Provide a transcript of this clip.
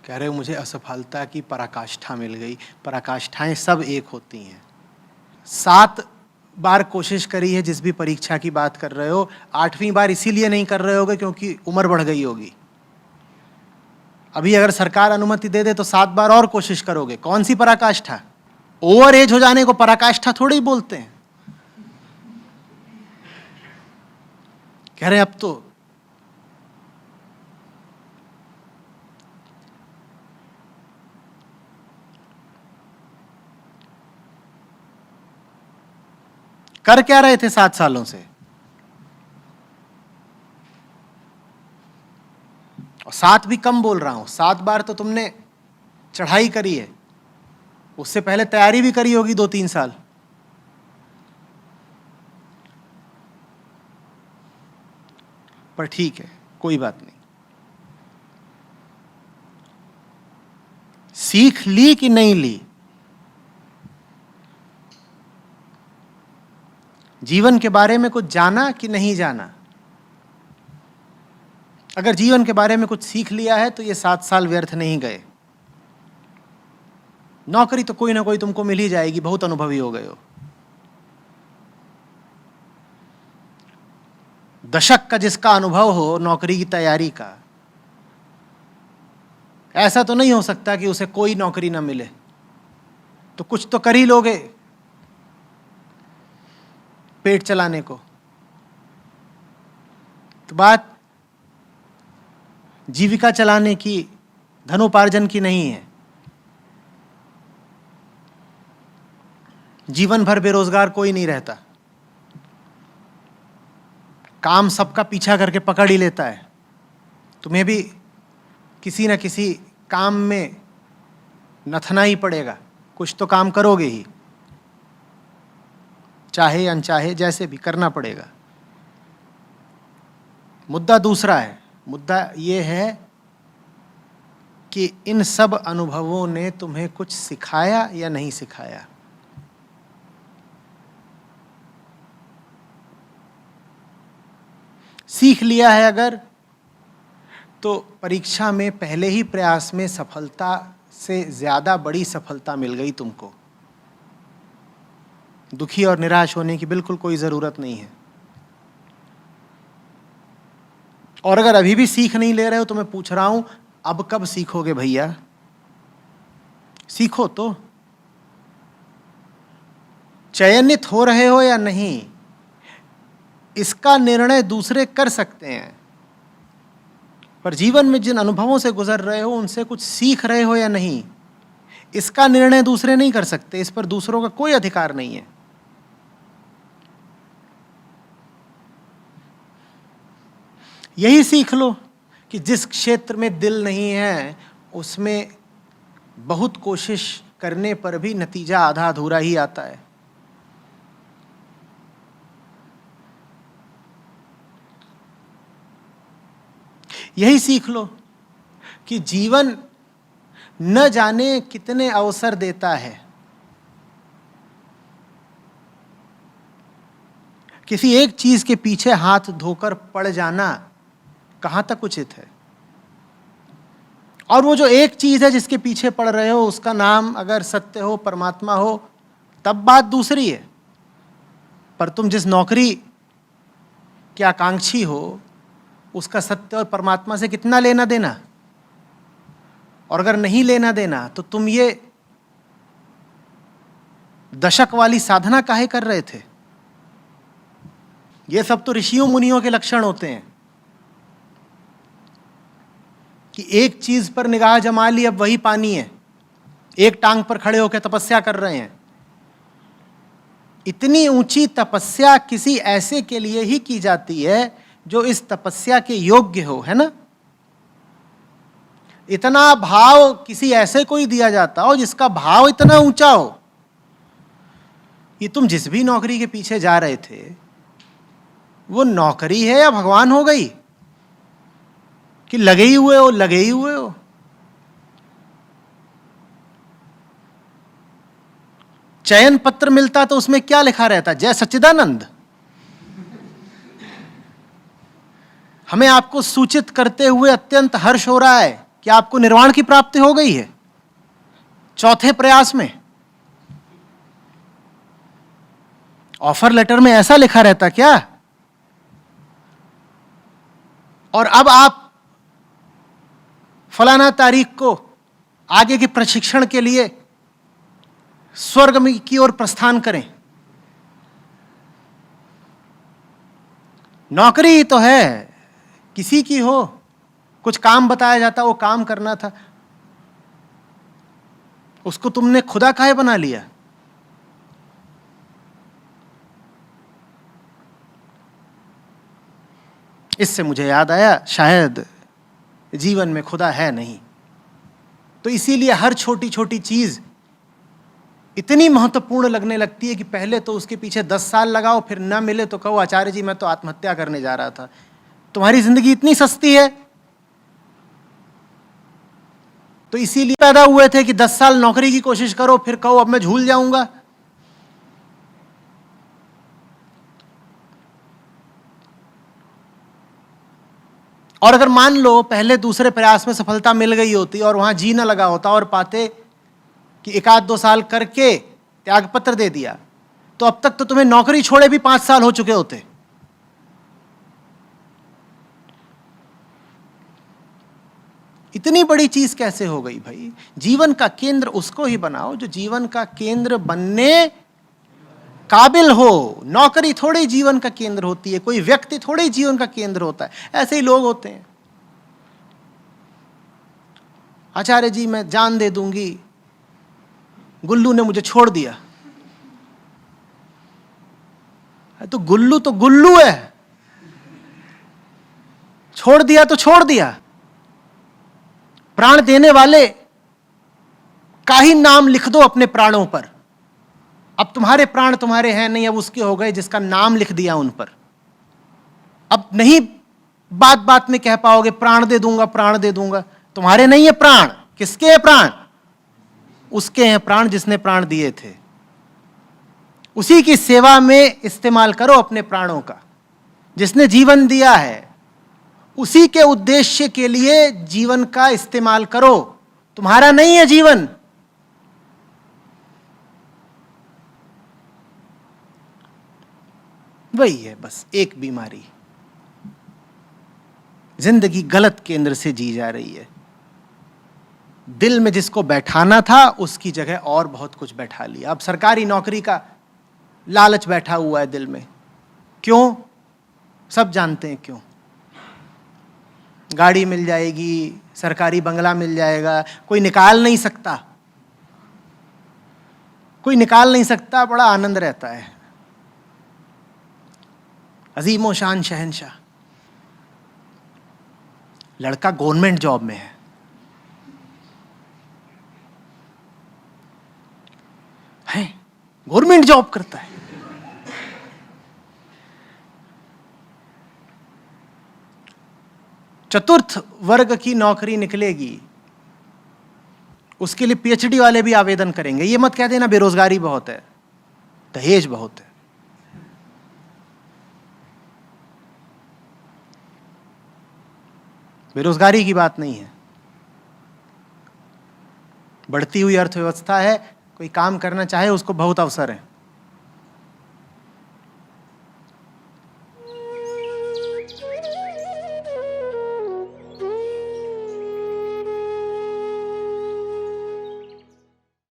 कह रहे हो मुझे असफलता की पराकाष्ठा मिल गई। पराकाष्ठाएं सब एक होती हैं। 7 बार कोशिश करी है जिस भी परीक्षा की बात कर रहे हो, 8वीं बार इसीलिए नहीं कर रहे होगे क्योंकि उम्र बढ़ गई होगी। अभी अगर सरकार अनुमति दे दे तो 7 बार और कोशिश करोगे। कौन सी पराकाष्ठा? ओवर एज हो जाने को पराकाष्ठा थोड़ी बोलते हैं। कह रहे अब तो कर क्या रहे थे 7 सालों से? और 7 भी कम बोल रहा हूं, 7 बार तो तुमने चढ़ाई करी है, उससे पहले तैयारी भी करी होगी 2-3 साल। पर ठीक है, कोई बात नहीं। सीख ली कि नहीं ली? जीवन के बारे में कुछ जाना कि नहीं जाना? अगर जीवन के बारे में कुछ सीख लिया है तो ये 7 साल व्यर्थ नहीं गए। नौकरी तो कोई ना कोई तुमको मिल ही जाएगी, बहुत अनुभवी हो गए हो। दशक का जिसका अनुभव हो नौकरी की तैयारी का, ऐसा तो नहीं हो सकता कि उसे कोई नौकरी ना मिले। तो कुछ तो कर ही लोगे पेट चलाने को। तो बात जीविका चलाने की, धनोपार्जन की नहीं है। जीवन भर बेरोजगार कोई नहीं रहता। काम सबका पीछा करके पकड़ ही लेता है। तुम्हें भी किसी न किसी काम में नथना ही पड़ेगा, कुछ तो काम करोगे ही, चाहे अनचाहे, जैसे भी करना पड़ेगा। मुद्दा दूसरा है। मुद्दा ये है कि इन सब अनुभवों ने तुम्हें कुछ सिखाया या नहीं सिखाया। सीख लिया है अगर, तो परीक्षा में पहले ही प्रयास में सफलता से ज़्यादा बड़ी सफलता मिल गई तुमको। दुखी और निराश होने की बिल्कुल कोई ज़रूरत नहीं है। और अगर अभी भी सीख नहीं ले रहे हो तो मैं पूछ रहा हूं, अब कब सीखोगे भैया? सीखो तो। चयनित हो रहे हो या नहीं, इसका निर्णय दूसरे कर सकते हैं, पर जीवन में जिन अनुभवों से गुजर रहे हो उनसे कुछ सीख रहे हो या नहीं, इसका निर्णय दूसरे नहीं कर सकते। इस पर दूसरों का कोई अधिकार नहीं है। यही सीख लो कि जिस क्षेत्र में दिल नहीं है उसमें बहुत कोशिश करने पर भी नतीजा आधा अधूरा ही आता है। यही सीख लो कि जीवन न जाने कितने अवसर देता है। किसी एक चीज के पीछे हाथ धोकर पड़ जाना कहां तक उचित है? और वो जो एक चीज है जिसके पीछे पड़ रहे हो, उसका नाम अगर सत्य हो, परमात्मा हो, तब बात दूसरी है। पर तुम जिस नौकरी के आकांक्षी हो, उसका सत्य और परमात्मा से कितना लेना देना? और अगर नहीं लेना देना तो तुम ये दशक वाली साधना काहे कर रहे थे? ये सब तो ऋषियों मुनियों के लक्षण होते हैं कि एक चीज पर निगाह जमा ली, अब वही पानी है। एक टांग पर खड़े होकर तपस्या कर रहे हैं। इतनी ऊंची तपस्या किसी ऐसे के लिए ही की जाती है जो इस तपस्या के योग्य हो, है ना? इतना भाव किसी ऐसे को ही दिया जाता हो जिसका भाव इतना ऊंचा हो। ये तुम जिस भी नौकरी के पीछे जा रहे थे, वो नौकरी है या भगवान हो गई कि लगे ही हुए हो? चयन पत्र मिलता तो उसमें क्या लिखा रहता? जय सच्चिदानंद। हमें आपको सूचित करते हुए अत्यंत हर्ष हो रहा है कि आपको निर्वाण की प्राप्ति हो गई है चौथे प्रयास में? ऑफर लेटर में ऐसा लिखा रहता क्या? और अब आप फलाना तारीख को आगे के प्रशिक्षण के लिए स्वर्ग में की ओर प्रस्थान करें। नौकरी तो है, किसी की हो, कुछ काम बताया जाता, वो काम करना था, उसको तुमने खुदा काहे बना लिया? इससे मुझे याद आया, शायद जीवन में खुदा है नहीं, तो इसीलिए हर छोटी छोटी चीज इतनी महत्वपूर्ण लगने लगती है कि पहले तो उसके पीछे 10 साल लगाओ, फिर ना मिले तो कहो आचार्य जी मैं तो आत्महत्या करने जा रहा था। तुम्हारी जिंदगी इतनी सस्ती है। तो इसीलिए पैदा हुए थे कि 10 साल नौकरी की कोशिश करो, फिर कहो अब मैं झूल जाऊंगा। और अगर मान लो पहले दूसरे प्रयास में सफलता मिल गई होती और वहां जी न लगा होता और पाते कि 1-2 साल करके त्यागपत्र दे दिया, तो अब तक तो तुम्हें नौकरी छोड़े भी 5 साल हो चुके होते। इतनी बड़ी चीज कैसे हो गई भाई? जीवन का केंद्र उसको ही बनाओ जो जीवन का केंद्र बनने काबिल हो। नौकरी थोड़ी जीवन का केंद्र होती है, कोई व्यक्ति थोड़ी जीवन का केंद्र होता है, ऐसे ही लोग होते हैं। आचार्य जी मैं जान दे दूंगी, गुल्लू ने मुझे छोड़ दिया। तो गुल्लू है, छोड़ दिया तो छोड़ दिया। प्राण देने वाले का ही नाम लिख दो अपने प्राणों पर। अब तुम्हारे प्राण तुम्हारे हैं नहीं, अब उसके हो गए जिसका नाम लिख दिया उन पर। अब नहीं बात बात में कह पाओगे प्राण दे दूंगा, प्राण दे दूंगा। तुम्हारे नहीं है प्राण, किसके हैं प्राण? उसके हैं प्राण जिसने प्राण दिए थे। उसी की सेवा में इस्तेमाल करो अपने प्राणों का। जिसने जीवन दिया है उसी के उद्देश्य के लिए जीवन का इस्तेमाल करो। तुम्हारा नहीं है जीवन। वही है बस एक बीमारी, जिंदगी गलत केंद्र से जी जा रही है। दिल में जिसको बैठाना था उसकी जगह और बहुत कुछ बैठा लिया। अब सरकारी नौकरी का लालच बैठा हुआ है दिल में। क्यों? सब जानते हैं क्यों। गाड़ी मिल जाएगी, सरकारी बंगला मिल जाएगा, कोई निकाल नहीं सकता, कोई निकाल नहीं सकता, बड़ा आनंद रहता है। अजीमो शान शहंशाह। लड़का गवर्नमेंट जॉब में है, गवर्नमेंट जॉब करता है। चतुर्थ वर्ग की नौकरी निकलेगी, उसके लिए पीएचडी वाले भी आवेदन करेंगे। ये मत कह देना बेरोजगारी बहुत है, दहेज बहुत है। बेरोजगारी की बात नहीं है, बढ़ती हुई अर्थव्यवस्था है, कोई काम करना चाहे उसको बहुत अवसर है।